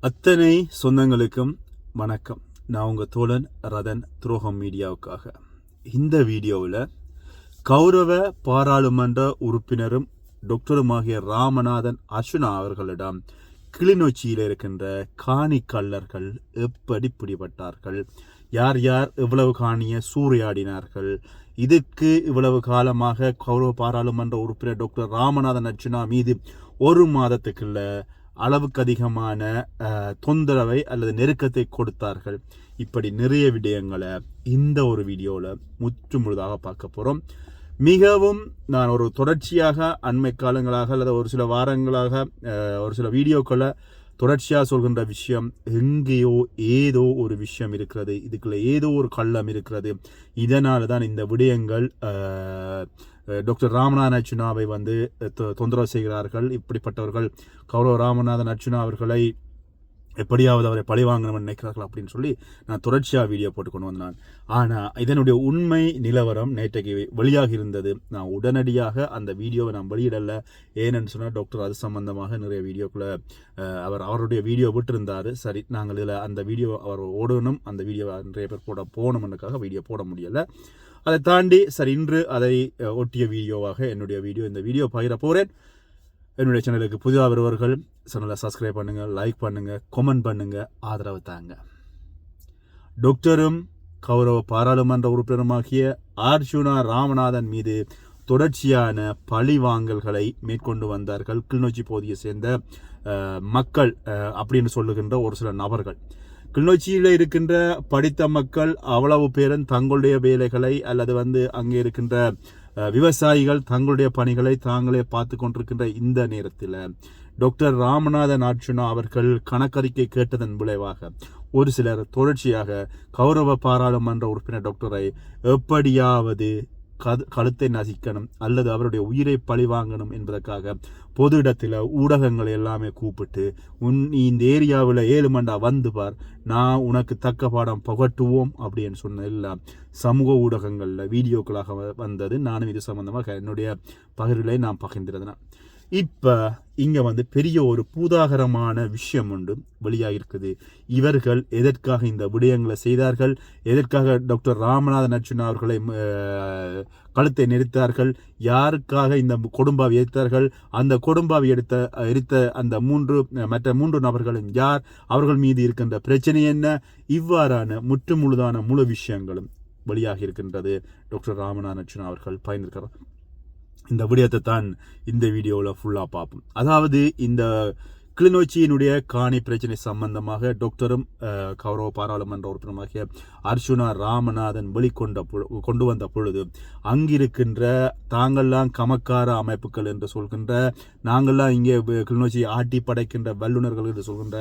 அத்தனை சொந்தங்களுக்கும் வணக்கம். நான் உங்கள் தோழன் ரதன் துரோகம் மீடியாவுக்காக. இந்த வீடியோவில் கௌரவ பாராளுமன்ற உறுப்பினரும் டாக்டருமாகிய ராமநாதன் அர்ச்சுனா அவர்களிடம் கிளிநொச்சியில் இருக்கின்ற காணி கள்ளர்கள் எப்படி பிடிபட்டார்கள், யார் யார் இவ்வளவு காணியை சூறையாடினார்கள், இதுக்கு இவ்வளவு காலமாக கௌரவ பாராளுமன்ற உறுப்பினர் டாக்டர் ராமநாதன் அர்ச்சுனா மீது ஒரு மாதத்துக்குள்ள அளவுக்கு அதிகமான தொந்தரவை அல்லது நெருக்கத்தை கொடுத்தார்கள். இப்படி நிறைய விடயங்களை இந்த ஒரு வீடியோவில் முழுதாக பார்க்க போகிறோம். மிகவும் நான் ஒரு தொடர்ச்சியாக அண்மை காலங்களாக அல்லது ஒரு சில வாரங்களாக ஒரு சில வீடியோக்களை தொடர்ச்சியாக சொல்கின்ற விஷயம், எங்கேயோ ஏதோ ஒரு விஷயம் இருக்கிறது, இதுக்குள்ள ஏதோ ஒரு கள்ளம் இருக்கிறது. இதனால தான் இந்த விடயங்கள் டாக்டர் ராமநாதன் அர்ச்சுனாவை தொந்தரவு செய்கிறார்கள். இப்படிப்பட்டவர்கள் கௌரவ ராமநாதன் அர்ச்சுனா அவர்களை எப்படியாவது அவரை பழிவாங்கணும்னு நினைக்கிறார்கள் அப்படின்னு சொல்லி நான் தொடர்ச்சியாக வீடியோ போட்டு கொண்டு வந்தேன். ஆனால் இதனுடைய உண்மை நிலவரம் நேற்றைக்கு வெளியாக இருந்தது. நான் உடனடியாக அந்த வீடியோவை நான் வெளியிடலை. ஏன்னு சொன்னால் டாக்டர் அது சம்பந்தமாக நிறைய வீடியோக்குள்ளே அவருடைய வீடியோ விட்டுருந்தார். சரி, நாங்கள் இதில் அந்த வீடியோ அவர் ஓடணும், அந்த வீடியோ நிறைய பேர் போடணும்னுக்காக வீடியோ போட முடியலை. அதை தாண்டி சரி, இன்று அதை ஒட்டிய வீடியோவாக என்னுடைய இந்த வீடியோ பகிர போகிறேன். என்னுடைய சேனலுக்கு புதிதாக வருவர்கள் சேனலை சப்ஸ்கிரைப் பண்ணுங்கள், லைக் பண்ணுங்கள், கமெண்ட் பண்ணுங்கள், ஆதரவு தாங்க. டாக்டரும் கௌரவ பாராளுமன்ற உறுப்பினருமாகிய அர்ச்சுனா ராமநாதன் மீது தொடர்ச்சியான பழி வாங்கல்களை மேற்கொண்டு வந்தார்கள் கிளிநொச்சி பகுதியை சேர்ந்த மக்கள் அப்படின்னு சொல்லுகின்ற ஒரு சில நபர்கள். கிளிநொச்சியில் இருக்கின்ற படித்த மக்கள் அவ்வளவு பேரும் தங்களுடைய வேலைகளை அல்லது அங்கே இருக்கின்ற விவசாயிகள் தங்களுடைய பணிகளை தாங்களே பார்த்து கொண்டிருக்கின்ற இந்த நேரத்தில் டாக்டர் ராமநாதன் அர்ச்சுனா அவர்கள் கணக்கறிக்கை கேட்டதன் விளைவாக ஒரு சிலர் தொடர்ச்சியாக கௌரவ பாராளுமன்ற உறுப்பினர் டாக்டரை எப்படியாவது கழுத்தை நசிக்கணும் அல்லது அவருடைய உயிரை பழிவாங்கணும் என்பதற்காக பொது இடத்துல ஊடகங்களை எல்லாமே கூப்பிட்டு, நீ இந்த ஏரியாவில் 7 மண்டா வந்து பார், நான் உனக்கு தக்க பாடம் புகட்டுவோம் அப்படின்னு சொன்ன எல்லாம் சமூக ஊடகங்களில் வீடியோக்களாக வந்தது. நானும் இது சம்பந்தமாக என்னுடைய பகிர்வுகளை நான் பகிர்ந்திருந்தேன். இப்போ இங்கே பெரிய ஒரு பூதாகரமான விஷயம் ஒன்று வெளியாகிருக்குது. இவர்கள் எதற்காக இந்த விடயங்களை செய்தார்கள், எதற்காக டாக்டர் ராமநாதன் அர்ச்சுனா அவர்களை கழுத்தை நெரித்தார்கள், யாருக்காக இந்த கொடும்பாவை எரித்தார்கள், அந்த கொடும்பாவை எரித்த அந்த மற்ற மூன்று நபர்களும் யார், அவர்கள் மீது இருக்கின்ற பிரச்சனை என்ன, இவ்வாறான முழுதான முழு விஷயங்களும் வெளியாகி இருக்கின்றது. டாக்டர் ராமநாதன் அர்ச்சுனா அவர்கள் பயந்திருக்கிறார். இந்த விடயத்தை தான் இந்த வீடியோவில் ஃபுல்லாக பார்ப்போம். அதாவது இந்த கிளிநொச்சியினுடைய காணி பிரச்சனை சம்பந்தமாக டாக்டரும் கௌரவ பாராளுமன்ற உறுப்பினராகிய அர்ச்சுனா ராமநாதன் கொண்டு வந்த பொழுது அங்கிருக்கின்ற தாங்கள்லாம் கமக்கார அமைப்புகள் என்று சொல்கின்ற, நாங்கள்லாம் இங்கே கிளிநொச்சியை ஆட்டி படைக்கின்ற வல்லுநர்கள் என்று சொல்கின்ற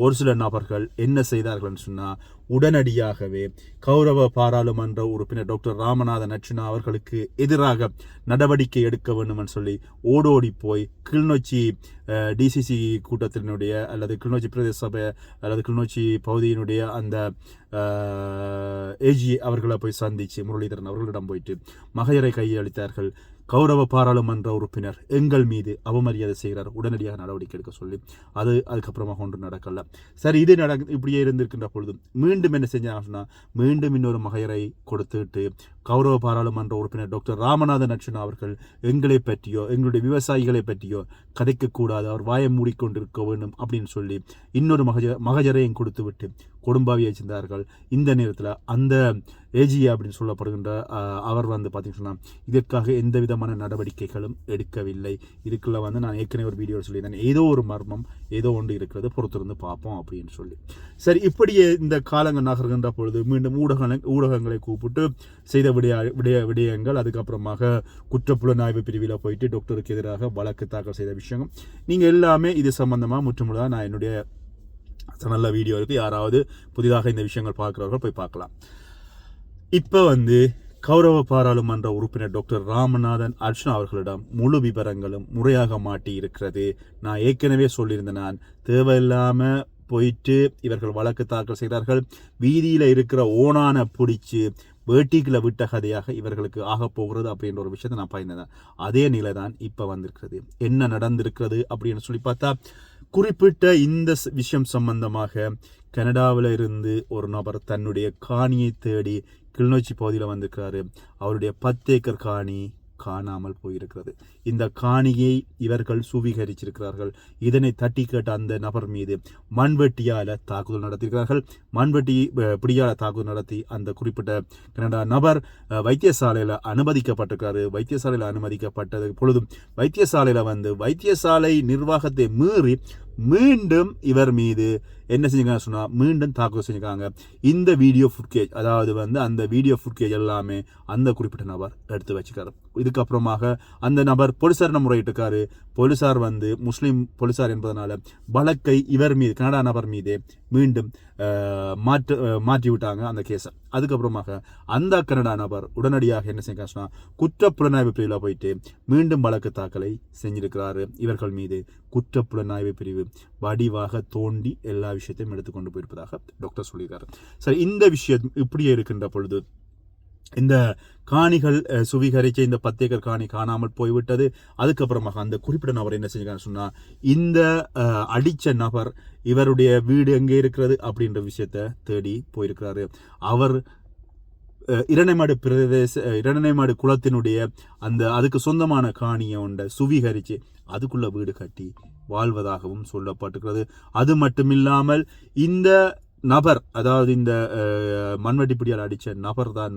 ஒரு சில நபர்கள் என்ன செய்தார்கள் சொன்னால், உடனடியாகவே கௌரவ பாராளுமன்ற உறுப்பினர் டாக்டர் ராமநாதன் அர்ச்சுனா அவர்களுக்கு எதிராக நடவடிக்கை எடுக்க வேண்டும் என்று சொல்லி ஓடோடி போய் கிளிநொச்சி டிசிசி கூட்டத்தினுடைய அல்லது கிளிநொச்சி பிரதேச சபை அல்லது கிளிநொச்சி பகுதியினுடைய அந்த ஏஜி அவர்களை போய் சந்தித்து முரளிதரன் அவர்களிடம் போயிட்டு மகையரை கையளித்தார்கள். கௌரவ பாராளுமன்ற உறுப்பினர் எங்கள் மீது அவமரியாதை செய்கிறார், உடனடியாக நடவடிக்கை எடுக்க சொல்லி அதுக்கப்புறமாக ஒன்று நடக்கல. சரி, இது இப்படியே இருந்திருக்கின்ற பொழுது மீண்டும் என்ன செஞ்சாங்கன்னா, மீண்டும் இன்னொரு மகையரை கொடுத்துட்டு கௌரவ பாராளுமன்ற உறுப்பினர் டாக்டர் ராமநாதன் அர்ச்சுனா அவர்கள் எங்களை பற்றியோ எங்களுடைய விவசாயிகளை பற்றியோ கதைக்கக்கூடாது, அவர் வாயை மூடிக்கொண்டிருக்க வேண்டும் அப்படின்னு சொல்லி இன்னொரு மகஜரையும் கொடுத்து விட்டு கொடும்பாவியை சென்றார்கள். இந்த நேரத்தில் அந்த ஏஜி அப்படின்னு சொல்லப்படுகின்ற அவர் பார்த்தீங்கன்னா இதற்காக எந்த விதமான நடவடிக்கைகளும் எடுக்கவில்லை. இதுக்குள்ள நான் ஏற்கனவே ஒரு வீடியோ சொல்லியிருந்தேன், ஏதோ ஒரு மர்மம் ஏதோ ஒன்று இருக்கிறது, பொறுத்திருந்து பார்ப்போம் அப்படின்னு சொல்லி. சரி, இப்படியே இந்த காலங்கள் நகர்கின்ற பொழுது மீண்டும் ஊடகங்களை கூப்பிட்டு செய்த விடயங்கள், அதுக்கப்புறமாக குற்றப்புலனாய்வு பிரிவில் போயிட்டு டாக்டருக்கு எதிராக வழக்கு தாக்கல் செய்த விஷயங்கள், நீங்கள் எல்லாமே இது சம்பந்தமாக முற்றுமுழுதாக நான் என்னுடைய நல்ல வீடியோ இருக்குது, யாராவது புதிதாக இந்த விஷயங்கள் பார்க்குறவர்கள் போய் பார்க்கலாம். இப்போ கௌரவ பாராளுமன்ற உறுப்பினர் டாக்டர் ராமநாதன் அர்ச்சுனா அவர்களிடம் முழு விவரங்களும் முறையாக மாட்டி இருக்கிறது. நான் ஏற்கனவே சொல்லியிருந்தேன், நான் தேவையில்லாமல் போயிட்டு இவர்கள் வழக்கு தாக்கல் செய்தார்கள், வீதியில் இருக்கிற ஓனான பிடிச்சி வேட்டிக்குள்ள விட்ட கதையாக இவர்களுக்கு ஆகப்போகிறது அப்படின்ற ஒரு விஷயத்தை நான் பயந்தேன். அதே நிலை தான் இப்போ வந்திருக்கிறது. என்ன நடந்திருக்கிறது அப்படின்னு சொல்லி பார்த்தா, குறிப்பிட்ட இந்த விஷயம் சம்பந்தமாக கனடாவில் இருந்து ஒரு நபர் தன்னுடைய காணியை தேடி கிளிநொச்சி பகுதியில் வந்திருக்கிறாரு. அவருடைய 10 ஏக்கர் காணி காணாமல் போயிருக்கிறது. இந்த காணியை இவர்கள் சுவீகரிச்சிருக்கிறார்கள். இதனை தட்டி கேட்ட அந்த நபர் மீது மண்வெட்டியால தாக்குதல் நடத்தியிருக்கிறார்கள். மண்வெட்டி பிடியால தாக்குதல் நடத்தி அந்த குறிப்பிட்ட கனடா நபர் வைத்தியசாலையில் அனுமதிக்கப்பட்டிருக்கிறாரு. வைத்தியசாலையில் அனுமதிக்கப்பட்டது பொழுதும் வைத்தியசாலை நிர்வாகத்தை மீறி மீண்டும் இவர் மீது என்ன செஞ்சுக்காங்க சொன்னால் மீண்டும் தாக்குதல் செஞ்சுருக்காங்க. இந்த வீடியோ ஃபுட்டேஜ், அதாவது அந்த வீடியோ ஃபுட்டேஜ் எல்லாமே அந்த குறிப்பிட்ட நபர் எடுத்து வச்சுக்காரு. இதுக்கப்புறமாக அந்த நபர் போலீசாரிடம் முறையிட்டிருக்காரு. போலீசார் முஸ்லீம் போலீசார் என்பதனால வழக்கை இவர் மீது, கனடா நபர் மீதே மீண்டும் மாற்றி விட்டாங்க அந்த கேஸை. அதுக்கப்புறமாக அந்த கனடா நபர் உடனடியாக என்ன செய்ய சொன்னால் குற்றப்புலனாய்வு பிரிவில் போயிட்டு மீண்டும் வழக்கு தாக்கலை செஞ்சிருக்கிறாரு. இவர்கள் மீது குற்றப்புலனாய்வு பிரிவு வடிவாக தோண்டி எல்லா விஷயத்தையும் எடுத்துக்கொண்டு போயிருப்பதாக டாக்டர் சொல்லியிருக்காரு. சரி, இந்த விஷயம் இப்படியே இருக்கின்ற பொழுது இந்த காணிகள் சுவீகரிச்ச இந்த 10 ஏக்கர் காணி காணாமல் போய்விட்டது. அதுக்கப்புறமாக அந்த குறிப்பிட்ட நபர் என்ன செஞ்சுக்கான்னு சொன்னால் இந்த அடித்த நபர் இவருடைய வீடு எங்கே இருக்கிறது அப்படின்ற விஷயத்தை தேடி போயிருக்கிறாரு. அவர் இரணைமாடு குளத்தினுடைய அதுக்கு சொந்தமான காணியை உண்ட சுவீகரித்து அதுக்குள்ள வீடு கட்டி வாழ்வதாகவும் சொல்லப்பட்டிருக்கிறது. அது மட்டுமில்லாமல் இந்த நபர், அதாவது இந்த மண்வெட்டிப்பிடியால் அடித்த நபர் தான்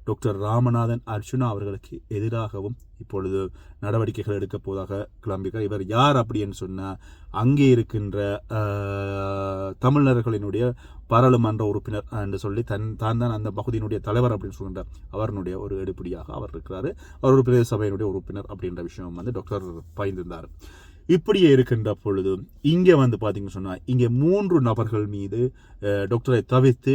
டாக்டர் ராமநாதன் அர்ச்சுனா அவர்களுக்கு எதிராகவும் இப்பொழுது நடவடிக்கைகள் எடுக்க போவதாக கிளம்பிக்கிறார். இவர் யார் அப்படின்னு சொன்னால் அங்கே இருக்கின்ற தமிழர்களினுடைய பாராளுமன்ற உறுப்பினர் என்று சொல்லி தான் அந்த பகுதியினுடைய தலைவர் அப்படின்னு சொல்கின்ற அவருடைய ஒரு எடுப்படியாக அவர் இருக்கிறாரு. அவர் ஒரு பிரதேச சபையினுடைய உறுப்பினர் அப்படின்ற விஷயம் டாக்டர் பகிர்ந்திருந்தார். இப்படியே இருக்கின்ற பொழுது இங்கே பார்த்தீங்கன்னு சொன்னால் இங்கே 3 நபர்கள் மீது டாக்டரை தவிர்த்து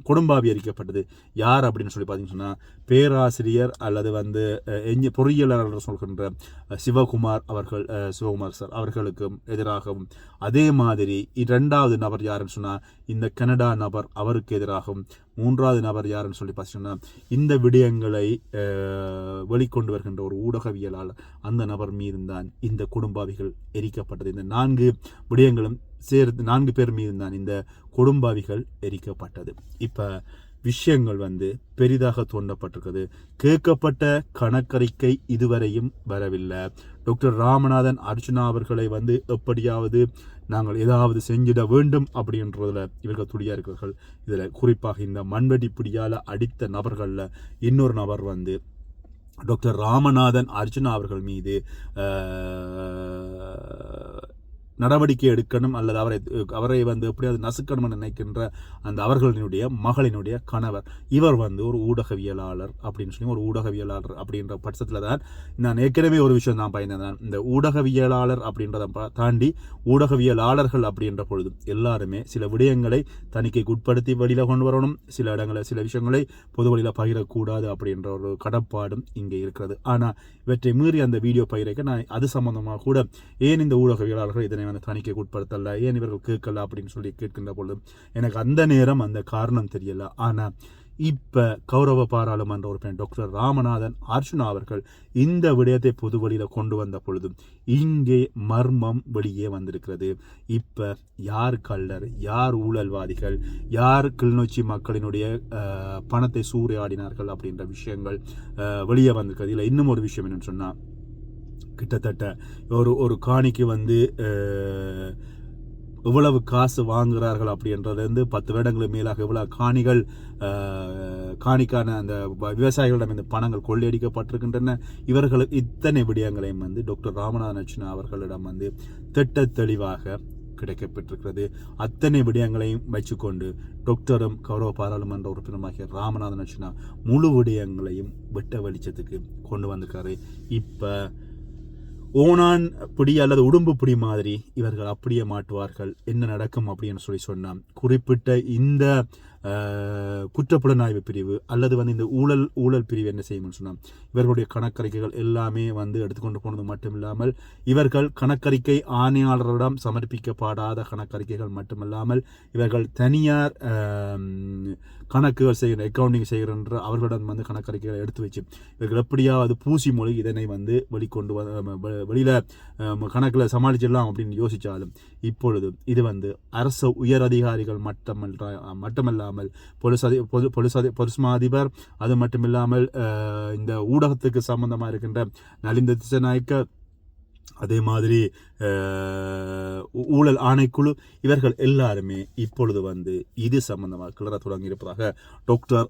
கொடும்பாவி அறிக்கப்பட்டது. யார் அப்படின்னு சொல்லி பார்த்தீங்கன்னு சொன்னால் பேராசிரியர் அல்லது பொறியியலாளர் சொல்கின்ற சிவகுமார் சார் அவர்களுக்கும் எதிராகவும், அதே மாதிரி 2வது நபர் யாருன்னு சொன்னால் இந்த கனடா நபர் அவருக்கு எதிராகவும், 3வது நபர் யாருன்னு சொல்லி பார்த்தீங்கன்னா இந்த விடயங்களை வெளிக்கொண்டு வருகின்ற ஒரு ஊடகவியலாளர், அந்த நபர் மீது தான் இந்த கொடும்பாவிகள் எரிக்கப்பட்டது. இந்த 4 விடயங்களும் சேர்த்து 4 பேர் மீது தான் இந்த கொடும்பாவிகள் எரிக்கப்பட்டது. இப்போ விஷயங்கள் பெரிதாக தோண்டப்பட்டிருக்கிறது. கேட்கப்பட்ட கணக்கறிக்கை இதுவரையும் வரவில்லை. டாக்டர் ராமநாதன் அர்ச்சுனா அவர்களை எப்படியாவது நாங்கள் ஏதாவது செஞ்சிட வேண்டும் அப்படின்றதுல இவர்கள் துடியா இருக்கிறார்கள். இதில் குறிப்பாக இந்த மண்வெட்டி பிடியால் அடித்த நபர்களில் இன்னொரு நபர் டாக்டர் ராமநாதன் அர்ச்சுனா அவர்கள் மீது நடவடிக்கை எடுக்கணும் அல்லது அவரை எப்படியாவது நசுக்கணும் நினைக்கின்ற அந்த அவர்களினுடைய மகளினுடைய கணவர், இவர் ஒரு ஊடகவியலாளர் அப்படின்னு சொல்லி ஒரு ஊடகவியலாளர் அப்படின்ற பட்சத்தில் தான் நான் ஏற்கனவே ஒரு விஷயம் நான் பயந்தேன். இந்த ஊடகவியலாளர் அப்படின்றத தாண்டி ஊடகவியலாளர்கள் அப்படின்ற பொழுது எல்லாருமே சில விடயங்களை தணிக்கைக்கு உட்படுத்தி வெளியில் கொண்டு வரணும். சில இடங்களில் சில விஷயங்களை பொது வழியில் பகிரக்கூடாது அப்படின்ற ஒரு கடப்பாடும் இங்கே இருக்கிறது. ஆனால் இவற்றை மீறி அந்த வீடியோ பகிர்க்க நான் அது சம்பந்தமாக கூட ஏன் இந்த ஊடகவியலாளர்கள் இதனை தணிக்கைக்கு உட்படுத்தல, ஏன் இவர்கள் கேட்கல அப்படின்னு சொல்லி கேட்கின்ற பொழுது எனக்கு அந்த நேரம் அந்த காரணம் தெரியல. ஆனால் இப்ப கௌரவ பாராளுமன்ற உறுப்பினர் டாக்டர் ராமநாதன் அர்ச்சுனா அவர்கள் இந்த விடயத்தை பொது வழியில கொண்டு வந்த பொழுதும் இங்கே மர்மம் வெளியே வந்திருக்கிறது. இப்ப யார் கள்ளர், யார் ஊழல்வாதிகள், யார் கிளிநொச்சி மக்களினுடைய பணத்தை சூறையாடினார்கள் அப்படின்ற விஷயங்கள் வெளியே வந்திருக்கிறது. இல்லை இன்னும் ஒரு விஷயம் என்னன்னு சொன்னா, கிட்டத்தட்ட ஒரு காணிக்கு எவ்வளவு காசு வாங்குகிறார்கள் அப்படின்றது 10 வருடங்களுக்கு மேலாக எவ்வளவு காணிக்கான அந்த விவசாயிகளிடம் இந்த பணங்கள் கொள்ளையடிக்கப்பட்டிருக்கின்றன. இவர்களுக்கு இத்தனை விடயங்களையும் டாக்டர் ராமநாதன் அர்ச்சுனா அவர்களிடம் திட்ட தெளிவாக கிடைக்கப்பட்டிருக்கிறது. அத்தனை விடயங்களையும் வச்சுக்கொண்டு டாக்டரும் கௌரவ பாராளுமன்ற உறுப்பினராகிய ராமநாதன் அர்ச்சுனா முழு விடயங்களையும் வெட்ட வெளிச்சத்துக்கு கொண்டு வந்திருக்காரு. இப்ப ஓனான் பிடி அல்லது உடும்பு பிடி மாதிரி இவர்கள் அப்படியே மாட்டுவார்கள். என்ன நடக்கும் அப்படின்னு சொல்லி சொன்னால், குறிப்பிட்ட இந்த குற்றப்புலனாய்வு பிரிவு அல்லது இந்த ஊழல் பிரிவு என்ன செய்யும்னு சொன்னால், இவர்களுடைய கணக்கறிக்கைகள் எல்லாமே எடுத்துக்கொண்டு போனது மட்டும் இல்லாமல் இவர்கள் கணக்கறிக்கை ஆணையாளரிடம் சமர்ப்பிக்கப்படாத கணக்கறிக்கைகள் மட்டுமல்லாமல் இவர்கள் தனியார் கணக்குகள் செய்கிற அக்கௌண்டிங் செய்கின்ற அவர்களிடம் வந்து கணக்கறிக்கைகளை எடுத்து வச்சு இவர்கள் எப்படியாவது பூசி மொழி இதனை வந்து வெளிக்கொண்டு வெளியில் கணக்கில் சமாளிச்சிடலாம் அப்படின்னு யோசித்தாலும் இப்பொழுது இது வந்து அரசு உயர் அதிகாரிகள் மட்டுமல்லாமல் பொலிஸ் அதிபர் அது மட்டுமில்லாமல் இந்த ஊடகத்துக்கு சம்பந்தமாக இருக்கின்ற நலிந்த திசநாயக்க அதே மாதிரி ஊழல் ஆணைக்குழு இவர்கள் எல்லாருமே இப்பொழுது வந்து இது சம்பந்தமாக கிளற தொடங்கி இருப்பதாக டாக்டர்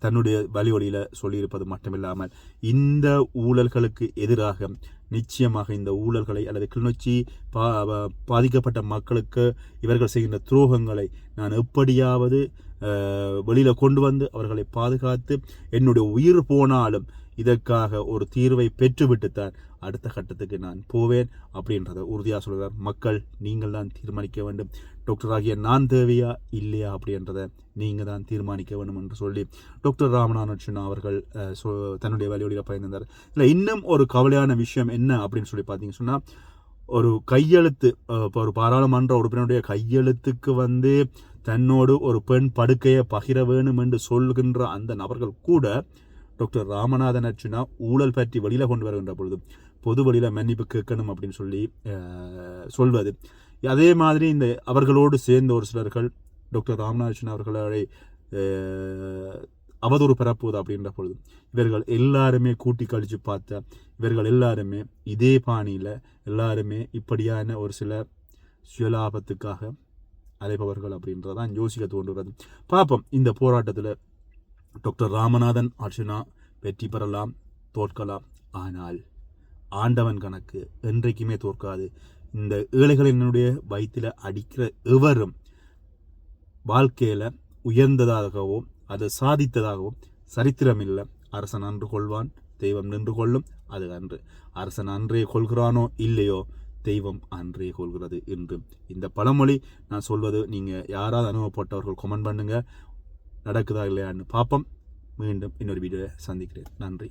தன்னுடைய வழிவழியில் சொல்லியிருப்பது மட்டுமில்லாமல் இந்த ஊழல்களுக்கு எதிராக நிச்சயமாக இந்த ஊழல்களை அல்லது கிளிநொச்சி பாதிக்கப்பட்ட மக்களுக்கு இவர்கள் செய்கின்ற துரோகங்களை நான் எப்படியாவது வெளியில் கொண்டு வந்து அவர்களை பாதுகாத்து என்னுடைய உயிர் போனாலும் இதற்காக ஒரு தீர்வை பெற்றுவிட்டுத்தான் அடுத்த கட்டத்துக்கு நான் போவேன் அப்படின்றத உறுதியாக சொல்கிறார். மக்கள் நீங்கள் தான் தீர்மானிக்க வேண்டும், டாக்டர் ஆகிய நான் தேவையா இல்லையா அப்படின்றத நீங்கள் தான் தீர்மானிக்க வேண்டும் என்று சொல்லி டாக்டர் ராமநாதன் அவர்கள் தன்னுடைய வழிவழியில் பயணித்தார். இதில் இன்னும் ஒரு கவலையான விஷயம் என்ன அப்படின்னு சொல்லி பார்த்தீங்கன்னு சொன்னால், ஒரு கையெழுத்து இப்போ ஒரு பாராளுமன்ற உறுப்பினருடைய கையெழுத்துக்கு வந்து தன்னோடு ஒரு பெண் படுக்கையை பகிர வேணும் என்று சொல்கின்ற அந்த நபர்கள் கூட டாக்டர் ராமநாதன் அர்ச்சுனா ஊழல் பற்றி வெளியில் கொண்டு வருகின்ற பொழுது பொது வழியில் மன்னிப்பு கேட்கணும் அப்படின்னு சொல்லி சொல்வது. அதே மாதிரி இந்த அவர்களோடு சேர்ந்த ஒரு சிலர்கள் டாக்டர் ராமநாதன் அவர்களை அவதூறு பெறப்போகுது அப்படின்ற பொழுது இவர்கள் எல்லாருமே கூட்டி கழித்து பார்த்த இவர்கள் எல்லாருமே இதே பாணியில் எல்லாருமே இப்படியான ஒரு சில சுயலாபத்துக்காக அலைபவர்கள் அப்படின்றதான் யோசிக்க தோன்றுகிறது. பார்ப்போம், இந்த போராட்டத்தில் டாக்டர் ராமநாதன் அர்ச்சுனா வெற்றி பெறலாம், தோற்கலாம். ஆனால் ஆண்டவன் கணக்கு என்றைக்குமே தோற்காது. இந்த ஏழைகளினுடைய வயிற்றில் அடிக்கிற எவரும் வாழ்க்கையில் உயர்ந்ததாகவும் அதை சாதித்ததாகவும் சரித்திரம் இல்லை. அரசன் அன்று கொள்வான், தெய்வம் நின்று கொள்ளும். அது அன்று அரசன் அன்றே கொள்கிறானோ இல்லையோ, தெய்வம் அன்றே கொள்கிறது என்று இந்த பழமொழி நான் சொல்வது. நீங்கள் யாராவது அனுபவப்பட்டவர்கள் கமெண்ட் பண்ணுங்கள், நடக்குதா இல்லையான்னு பார்ப்போம். மீண்டும் இன்னொரு வீடியோவை சந்திக்கிறேன். நன்றி.